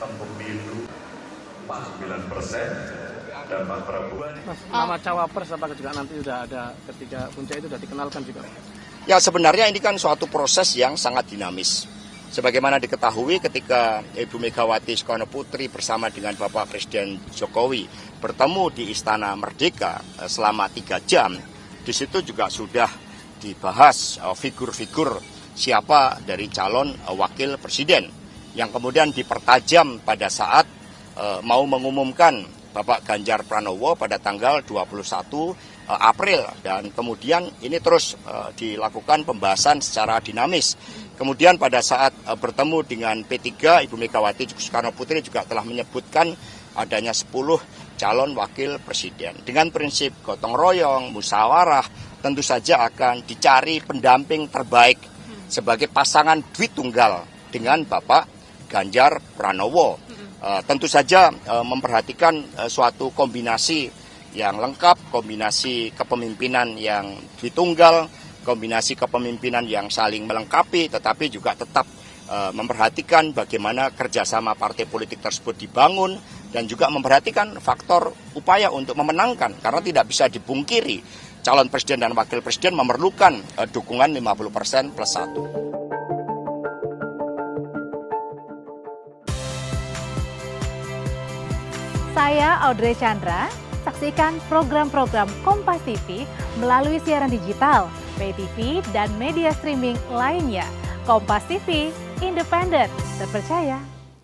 sistem pemilu 49% dan Pak Prabowo. Nama cawapres apakah juga nanti sudah ada ketika puncak itu sudah dikenalkan juga? Ya sebenarnya ini kan suatu proses yang sangat dinamis. Sebagaimana diketahui ketika Ibu Megawati Soekarno Putri bersama dengan Bapak Presiden Jokowi bertemu di Istana Merdeka selama 3 jam, di situ juga sudah dibahas figur-figur siapa dari calon wakil presiden yang kemudian dipertajam pada saat mau mengumumkan Bapak Ganjar Pranowo pada tanggal 21 April dan kemudian ini terus dilakukan pembahasan secara dinamis. Kemudian pada saat bertemu dengan P3, Ibu Megawati Soekarno Putri juga telah menyebutkan adanya 10 calon wakil presiden. Dengan prinsip gotong royong, musyawarah, tentu saja akan dicari pendamping terbaik sebagai pasangan Dwitunggal dengan Bapak Ganjar Pranowo. Tentu saja memperhatikan suatu kombinasi yang lengkap, kombinasi kepemimpinan yang Dwitunggal, kombinasi kepemimpinan yang saling melengkapi, tetapi juga tetap memperhatikan bagaimana kerjasama partai politik tersebut dibangun dan juga memperhatikan faktor upaya untuk memenangkan, karena tidak bisa dipungkiri calon presiden dan wakil presiden memerlukan dukungan 50% plus 1. Saya Audrey Chandra, saksikan program-program Kompas TV melalui siaran digital, pay TV, dan media streaming lainnya. Kompas TV, independen, terpercaya,